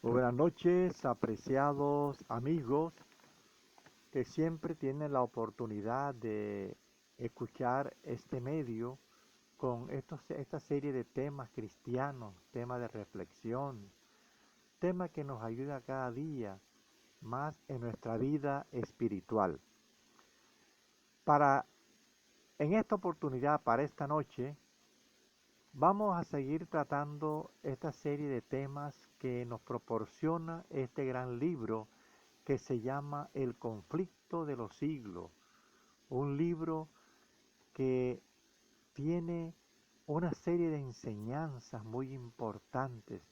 Muy buenas noches, apreciados amigos que siempre tienen la oportunidad de escuchar este medio con esta serie de temas cristianos, temas de reflexión, temas que nos ayuda cada día más en nuestra vida espiritual. Para en esta oportunidad, para esta noche, vamos a seguir tratando esta serie de temas que nos proporciona este gran libro que se llama El conflicto de los siglos, un libro que tiene una serie de enseñanzas muy importantes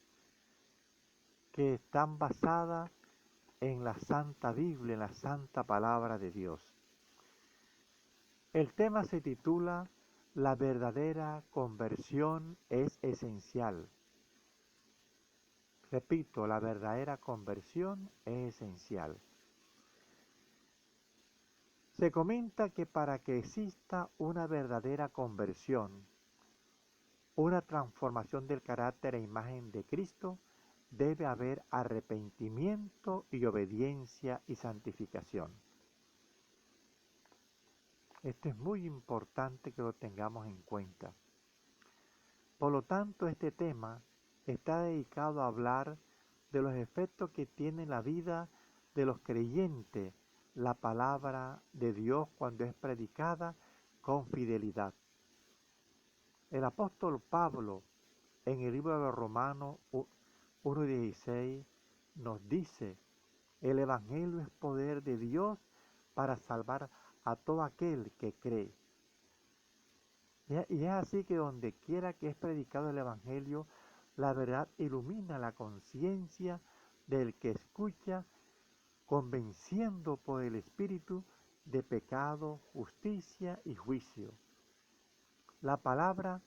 que están basadas en la Santa Biblia, en la Santa Palabra de Dios. El tema se titula La verdadera conversión es esencial. Repito, la verdadera conversión es esencial. Se comenta que para que exista una verdadera conversión, una transformación del carácter e imagen de Cristo, debe haber arrepentimiento y obediencia y santificación. Esto es muy importante que lo tengamos en cuenta. Por lo tanto, este tema está dedicado a hablar de los efectos que tiene en la vida de los creyentes la palabra de Dios cuando es predicada con fidelidad. El apóstol Pablo, en el libro de los Romanos 1:16, nos dice: el Evangelio es poder de Dios para salvar a todo aquel que cree. Y es así que donde quiera que es predicado el Evangelio, la verdad ilumina la conciencia del que escucha, convenciendo por el Espíritu de pecado, justicia y juicio. La palabra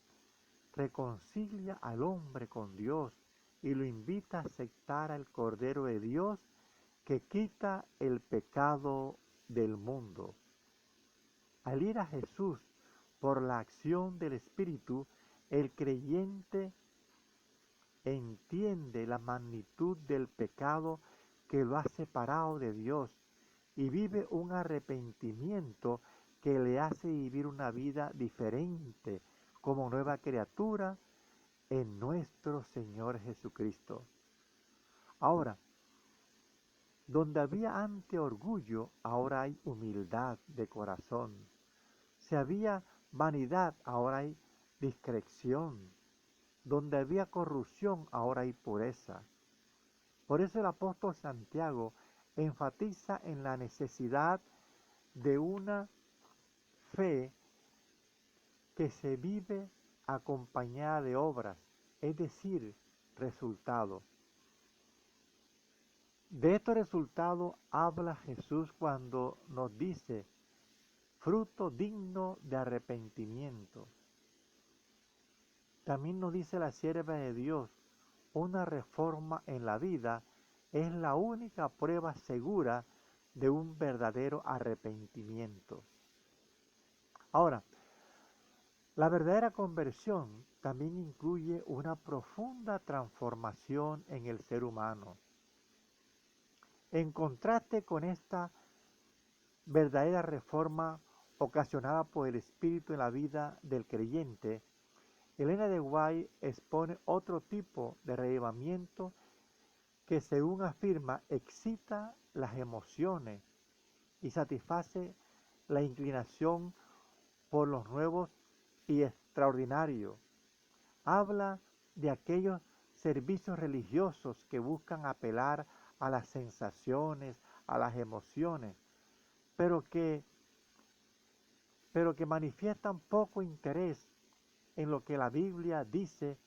reconcilia al hombre con Dios y lo invita a aceptar al Cordero de Dios que quita el pecado del mundo. Al ir a Jesús por la acción del Espíritu, el creyente entiende la magnitud del pecado que lo ha separado de Dios y vive un arrepentimiento que le hace vivir una vida diferente como nueva criatura en nuestro Señor Jesucristo. Ahora, donde había antes orgullo, ahora hay humildad de corazón. Si había vanidad, ahora hay discreción. Donde había corrupción, ahora hay pureza. Por eso el apóstol Santiago enfatiza en la necesidad de una fe que se vive acompañada de obras, es decir, resultados. De estos resultados habla Jesús cuando nos dice: fruto digno de arrepentimiento. También nos dice la sierva de Dios: una reforma en la vida es la única prueba segura de un verdadero arrepentimiento. Ahora, la verdadera conversión también incluye una profunda transformación en el ser humano. En contraste con esta verdadera reforma ocasionada por el Espíritu en la vida del creyente, Elena de White expone otro tipo de reavivamiento que, según afirma, excita las emociones y satisface la inclinación por los nuevos y extraordinarios. Habla de aquellos servicios religiosos que buscan apelar a las sensaciones, a las emociones, pero que, manifiestan poco interés en lo que la Biblia dice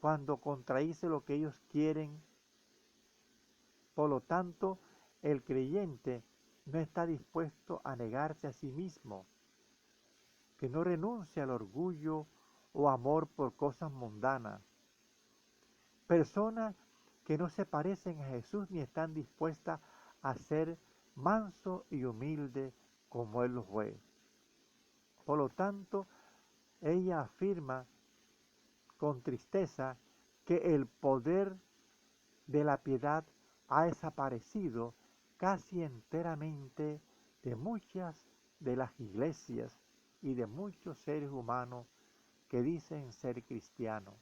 cuando contradice lo que ellos quieren. Por lo tanto, el creyente no está dispuesto a negarse a sí mismo, que no renuncia al orgullo o amor por cosas mundanas. Personas que no se parecen a Jesús ni están dispuestas a ser manso y humilde como Él lo fue. Por lo tanto, ella afirma con tristeza que el poder de la piedad ha desaparecido casi enteramente de muchas de las iglesias y de muchos seres humanos que dicen ser cristianos.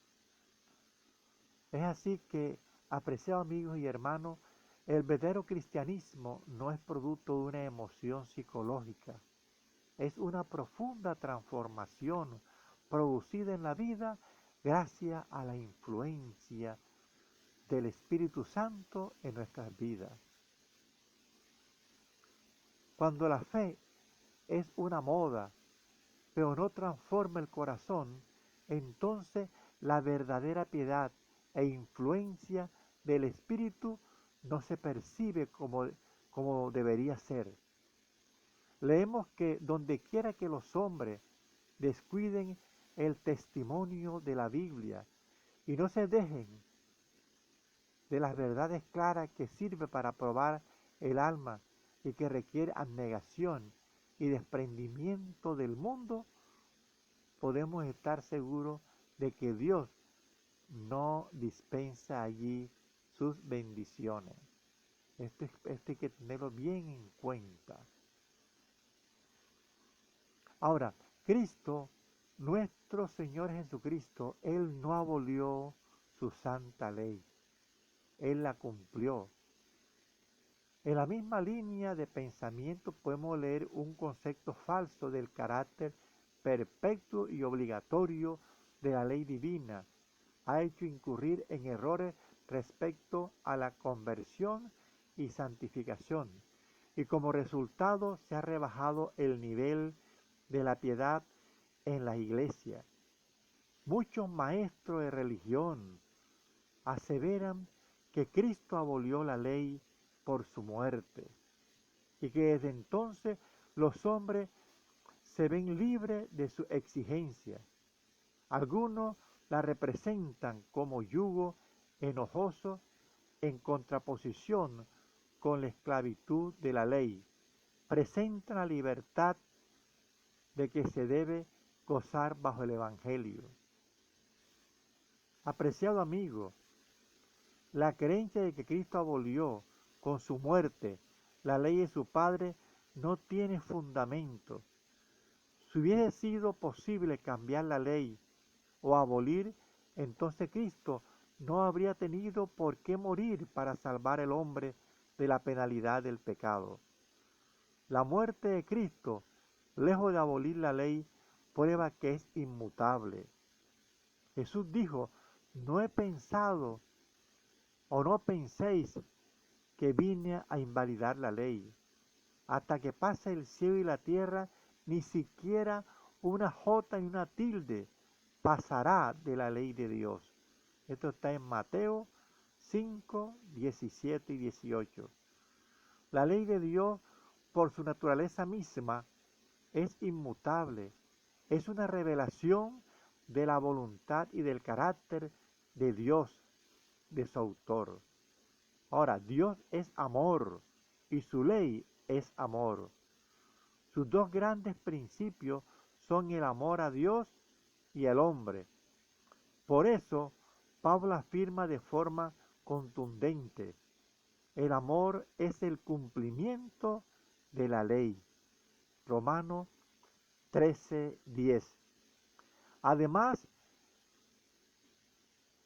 Es así que, apreciados amigos y hermanos, el verdadero cristianismo no es producto de una emoción psicológica, es una profunda transformación producida en la vida gracias a la influencia del Espíritu Santo en nuestras vidas. Cuando la fe es una moda, pero no transforma el corazón, entonces la verdadera piedad e influencia del Espíritu no se percibe como debería ser. Leemos que donde quiera que los hombres descuiden el testimonio de la Biblia y no se dejen de las verdades claras que sirve para probar el alma y que requiere abnegación y desprendimiento del mundo, podemos estar seguros de que Dios no dispensa allí sus bendiciones. Esto hay que tenerlo bien en cuenta. Ahora, Cristo, nuestro Señor Jesucristo, Él no abolió su santa ley. Él la cumplió. En la misma línea de pensamiento podemos leer un concepto falso del carácter perpetuo y obligatorio de la ley divina. Ha hecho incurrir en errores respecto a la conversión y santificación, y como resultado se ha rebajado el nivel de la piedad en la iglesia. Muchos maestros de religión aseveran que Cristo abolió la ley por su muerte y que desde entonces los hombres se ven libres de su exigencia. Algunos la representan como yugo enojoso en contraposición con la esclavitud de la ley. Presentan la libertad de que se debe gozar bajo el Evangelio. Apreciado amigo, la creencia de que Cristo abolió con su muerte la ley de su Padre no tiene fundamento. Si hubiese sido posible cambiar la ley o abolir, entonces Cristo no habría tenido por qué morir para salvar al hombre de la penalidad del pecado. La muerte de Cristo, lejos de abolir la ley, prueba que es inmutable. Jesús dijo, no he pensado o no penséis que vine a invalidar la ley. Hasta que pase el cielo y la tierra, ni siquiera una jota ni una tilde pasará de la ley de Dios. Esto está en Mateo 5, 17 y 18. La ley de Dios, por su naturaleza misma, es inmutable. Es una revelación de la voluntad y del carácter de Dios, de su autor. Ahora, Dios es amor y su ley es amor. Sus dos grandes principios son el amor a Dios y al hombre. Por eso, Pablo afirma de forma contundente, el amor es el cumplimiento de la ley. Romanos 13:10. Además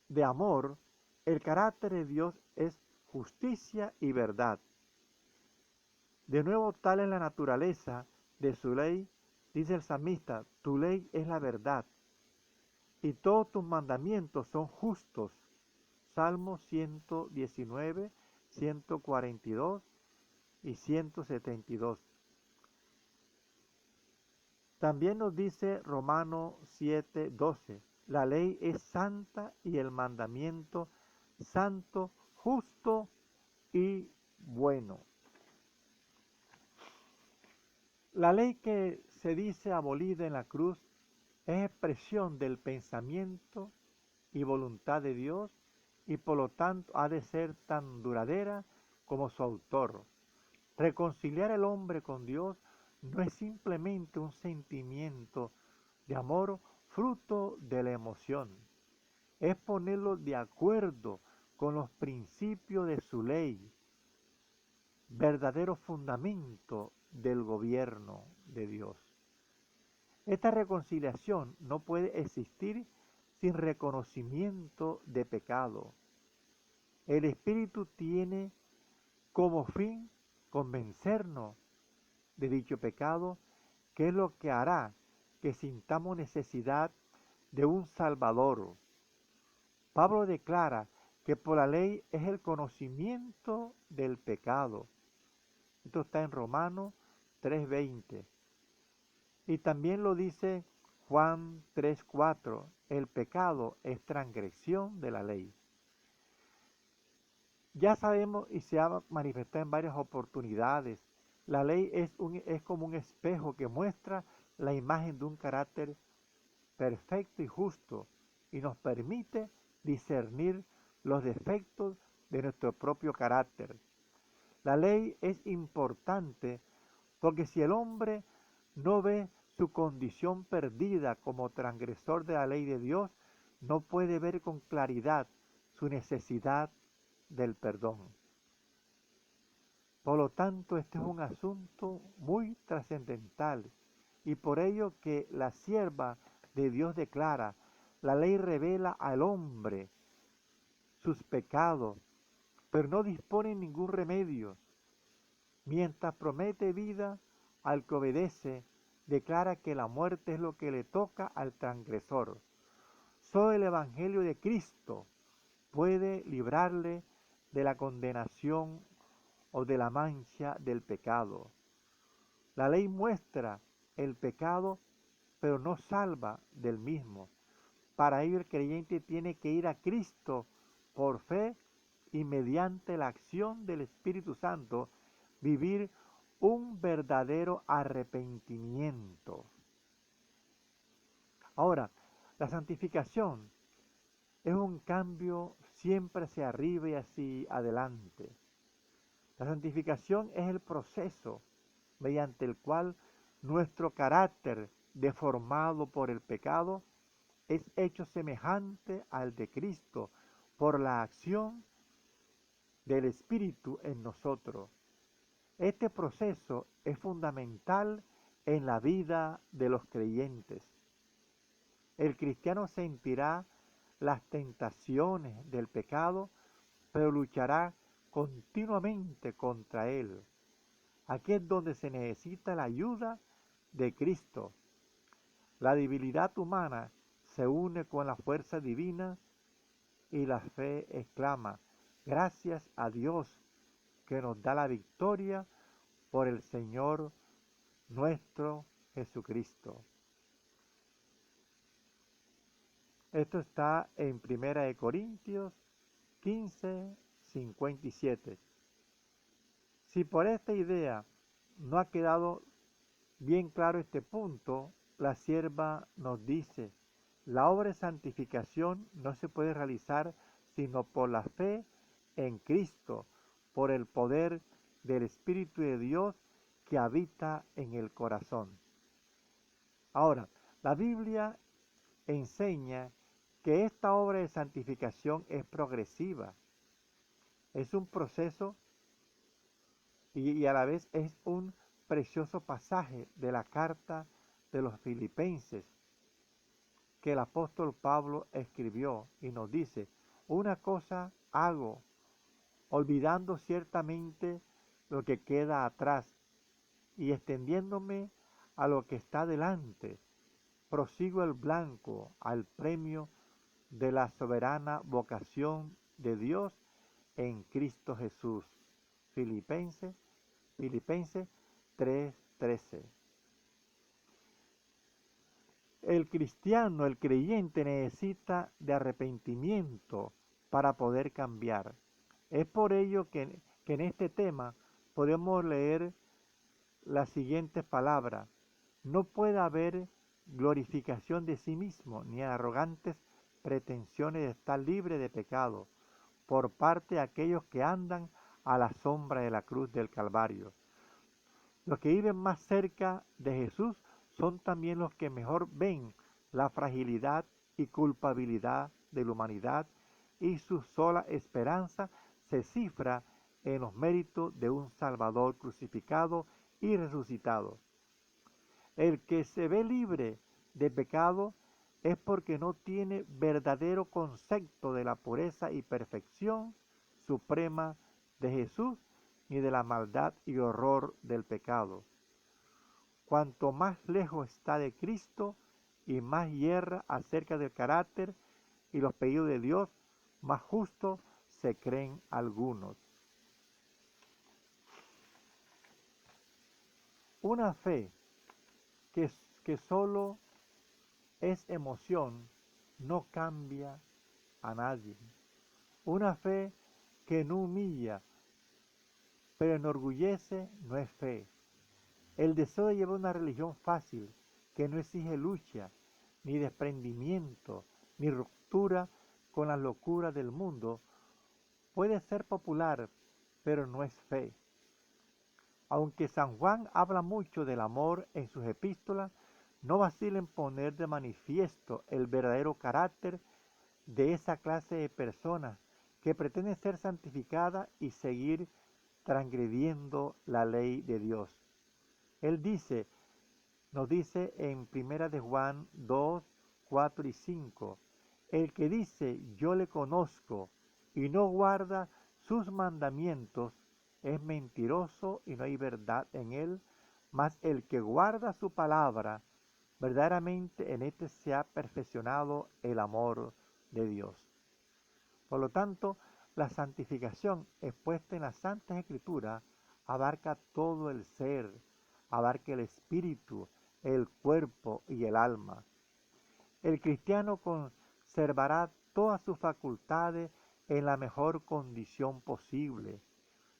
de amor, el carácter de Dios es justicia y verdad. De nuevo, tal es la naturaleza de su ley, dice el salmista, tu ley es la verdad y todos tus mandamientos son justos. Salmos 119, 142 y 172. También nos dice Romanos 7:12, la ley es santa y el mandamiento santo, justo y bueno. La ley que se dice abolida en la cruz es expresión del pensamiento y voluntad de Dios y por lo tanto ha de ser tan duradera como su autor. Reconciliar al hombre con Dios no es simplemente un sentimiento de amor fruto de la emoción, es ponerlo de acuerdo con los principios de su ley, verdadero fundamento del gobierno de Dios. Esta reconciliación no puede existir sin reconocimiento de pecado. El Espíritu tiene como fin convencernos de dicho pecado, que es lo que hará que sintamos necesidad de un Salvador. Pablo declara que por la ley es el conocimiento del pecado. Esto está en Romanos 3:20. Y también lo dice Juan 3:4. El pecado es transgresión de la ley. Ya sabemos y se ha manifestado en varias oportunidades. La ley es como un espejo que muestra la imagen de un carácter perfecto y justo y nos permite discernir los defectos de nuestro propio carácter. La ley es importante porque si el hombre no ve su condición perdida como transgresor de la ley de Dios, no puede ver con claridad su necesidad del perdón. Por lo tanto, este es un asunto muy trascendental y por ello que la sierva de Dios declara, la ley revela al hombre sus pecados, pero no dispone ningún remedio. Mientras promete vida al que obedece, declara que la muerte es lo que le toca al transgresor. Solo el Evangelio de Cristo puede librarle de la condenación o de la mancha del pecado. La ley muestra el pecado, pero no salva del mismo. Para ello el creyente tiene que ir a Cristo por fe y mediante la acción del Espíritu Santo vivir un verdadero arrepentimiento. Ahora, la santificación es un cambio siempre hacia arriba y hacia adelante. La santificación es el proceso mediante el cual nuestro carácter, deformado por el pecado, es hecho semejante al de Cristo por la acción del Espíritu en nosotros. Este proceso es fundamental en la vida de los creyentes. El cristiano sentirá las tentaciones del pecado, pero luchará continuamente contra él. Aquí es donde se necesita la ayuda de Cristo. La debilidad humana se une con la fuerza divina y la fe exclama, gracias a Dios que nos da la victoria por el Señor nuestro Jesucristo. Esto está en 1 Corintios 15:57. Si por esta idea no ha quedado bien claro este punto, la sierva nos dice, la obra de santificación no se puede realizar sino por la fe en Cristo, por el poder del Espíritu de Dios que habita en el corazón. Ahora, la Biblia enseña que esta obra de santificación es progresiva, es un proceso y a la vez es un precioso pasaje de la carta de los Filipenses que el apóstol Pablo escribió y nos dice, una cosa hago, olvidando ciertamente lo que queda atrás y extendiéndome a lo que está delante, prosigo el blanco al premio de la soberana vocación de Dios en Cristo Jesús. Filipenses 3:13. El cristiano, el creyente necesita de arrepentimiento para poder cambiar. Es por ello que en este tema podemos leer las siguientes palabras. No puede haber glorificación de sí mismo, ni arrogantes pretensiones de estar libre de pecado, por parte de aquellos que andan a la sombra de la cruz del Calvario. Los que viven más cerca de Jesús son también los que mejor ven la fragilidad y culpabilidad de la humanidad y su sola esperanza se cifra en los méritos de un Salvador crucificado y resucitado. El que se ve libre de pecado es porque no tiene verdadero concepto de la pureza y perfección suprema de Jesús ni de la maldad y horror del pecado. Cuanto más lejos está de Cristo y más hierra acerca del carácter y los pedidos de Dios, más justos se creen algunos. Una fe que solo es emoción no cambia a nadie. Una fe que no humilla, pero enorgullece, no es fe. El deseo de llevar una religión fácil, que no exige lucha, ni desprendimiento, ni ruptura con las locuras del mundo, puede ser popular, pero no es fe. Aunque San Juan habla mucho del amor en sus epístolas, no vacila en poner de manifiesto el verdadero carácter de esa clase de personas que pretenden ser santificadas y seguir transgrediendo la ley de Dios. Él nos dice en 1 de Juan 2, 4 y 5, el que dice yo le conozco y no guarda sus mandamientos es mentiroso y no hay verdad en él, mas el que guarda su palabra, verdaderamente en éste se ha perfeccionado el amor de Dios. Por lo tanto, la santificación expuesta en las Santas Escrituras abarca todo el ser, abarca el espíritu, el cuerpo y el alma. El cristiano conservará todas sus facultades en la mejor condición posible.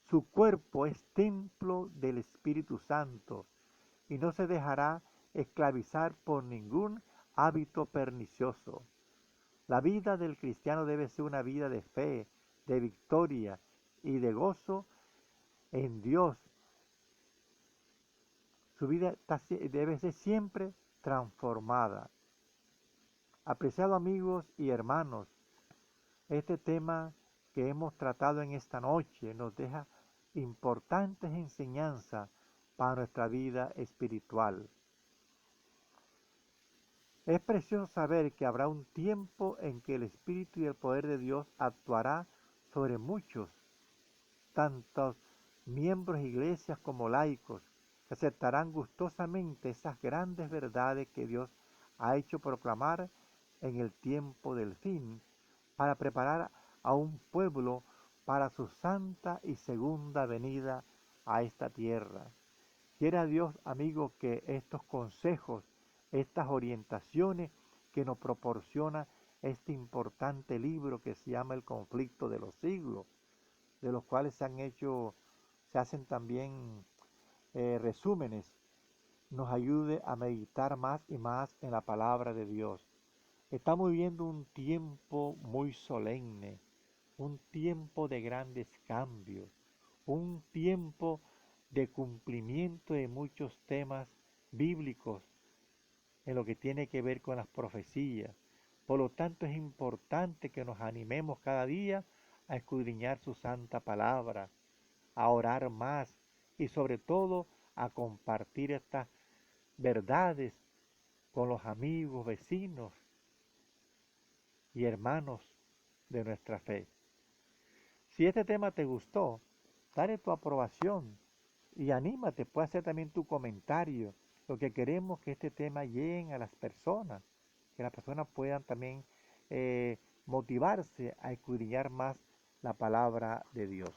Su cuerpo es templo del Espíritu Santo y no se dejará esclavizar por ningún hábito pernicioso. La vida del cristiano debe ser una vida de fe, de victoria y de gozo en Dios. Su vida debe ser siempre transformada. Apreciados amigos y hermanos, este tema que hemos tratado en esta noche nos deja importantes enseñanzas para nuestra vida espiritual. Es precioso saber que habrá un tiempo en que el Espíritu y el poder de Dios actuará sobre muchos, tantos miembros de iglesias como laicos, que aceptarán gustosamente esas grandes verdades que Dios ha hecho proclamar en el tiempo del fin, para preparar a un pueblo para su santa y segunda venida a esta tierra. Quiera Dios, amigo, que estos consejos, estas orientaciones que nos proporciona este importante libro que se llama El conflicto de los siglos, de los cuales se hacen también resúmenes, nos ayude a meditar más y más en la palabra de Dios. Estamos viviendo un tiempo muy solemne, un tiempo de grandes cambios, un tiempo de cumplimiento de muchos temas bíblicos en lo que tiene que ver con las profecías. Por lo tanto, es importante que nos animemos cada día a escudriñar su santa palabra, a orar más y sobre todo a compartir estas verdades con los amigos, vecinos y hermanos de nuestra fe. Si este tema te gustó, dale tu aprobación y anímate, puedes hacer también tu comentario. Lo que queremos es que este tema llegue a las personas, que las personas puedan también motivarse a escudriñar más la palabra de Dios.